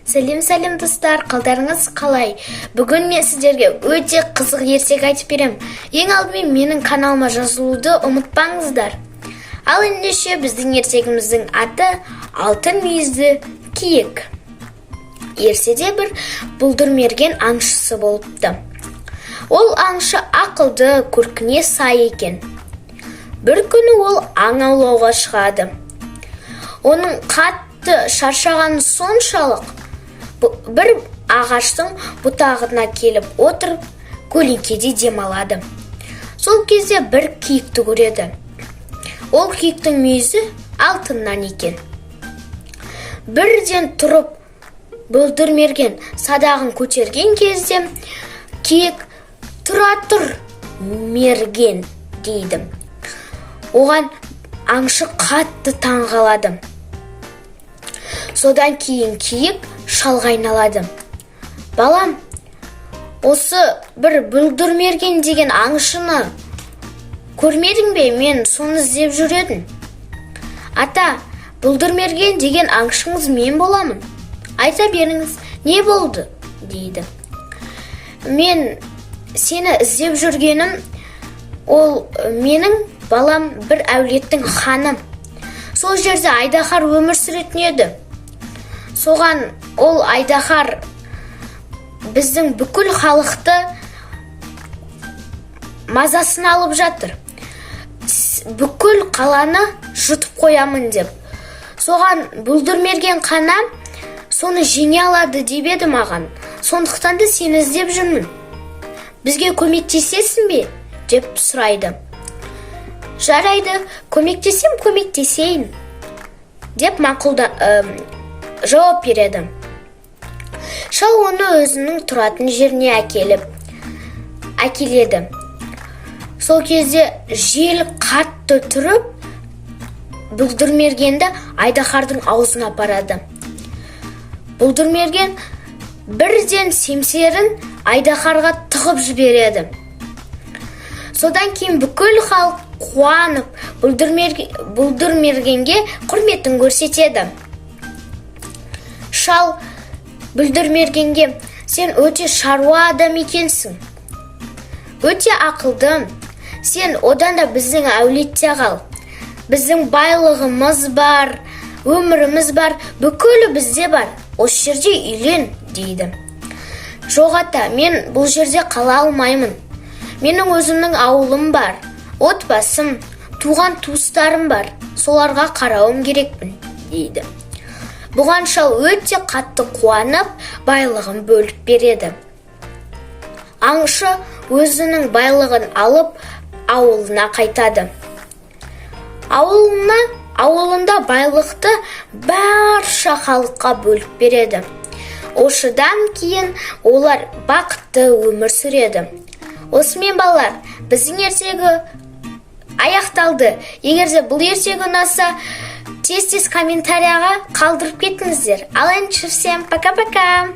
Сәлем достар, қалдарыңыз қалай? Бүгін мен сіздерге өте қызық ертек айтып берем. Ең алдымен менің каналыма жазылуды ұмытпаңыздар. Ал ендеше біздің ертегіміздің аты Алтын мүйізді киік. Ертеде бір бұлдырмерген аңшысы болыпты. Ол аңшы ақылды, көркіне сай екен. Бір күні ол аң аулауға шығады. Оның қатты шаршағаны соншалық бір ағаштың бұтағына келіп отырып, көлеңкеде демалады. Сол кезде бір киікті көреді. Ол киіктің мүйізі алтыннан екен. Бірден тұрып, бұлдырмерген садағын көтерген кезде, киік «Тұра тұр, мерген» дейді. Оған аңшы қатты таңғалады. Содан кейін киік шалға айналады. Балам, осы бір бұлдырмерген деген аңшыны көрмедің бе? Мен соны іздеп жүр едім. Ата, бұлдырмерген деген аңшыңыз мен боламын. Айта беріңіз, не болды? дейді. Мен сені іздеп жүргенім, ол менің балам бір әулеттің ханы. Сол жерде айдаһар өмір сүретін еді. Соған ол айдаһар біздің бүкіл халықты мазасын алып жатыр. Бүкіл қаланы жұтып қоямын деп. Соған бұлдырмерген қана соны жеңе алады деп еді маған. Сондықтан да сені іздеп жүрмін. Бізге көмектесесің бе? деп сұрайды. Жарайды, көмектесейін деп жауап береді. Шал оны өзінің тұратын жеріне әкеледі. Сол кезде жел қатты тұрып, бұлдырмергенді айдаһардың аузына апарады. Бұлдырмерген бірден семсерін айдаһарға тығып жібереді. Содан кейін бүкіл халық қуанып, бұлдырмергенге құрметін көрсетеді. Шал бұлдырмергенге: сен өте шаруа адам екенсің. Өте ақылды. Сен одан да біздің әулетте қал. Біздің байлығымыз бар, өміріміз бар, бүкілі бізде бар. Осы жерде үйлен, дейді. Жоқ ата, мен бұл жерде қала алмаймын. Менің өзімнің ауылым бар, отбасым, туған туыстарым бар. Соларға қарауым керекпін, дейді. Бұған шал өте қатты қуанып, байлығын бөліп береді. Аңшы өзінің байлығын алып, ауылына қайтады. Ауылында байлықты барша халыққа бөліп береді. Осыдан кейін олар бақытты өмір сүреді. Осымен балалар, біздің ертегі аяқталды. Егерде бұл ертегі ұнаса, тез комментарияға қалдырып кетіңіздер. Ал енді всем пока-пока.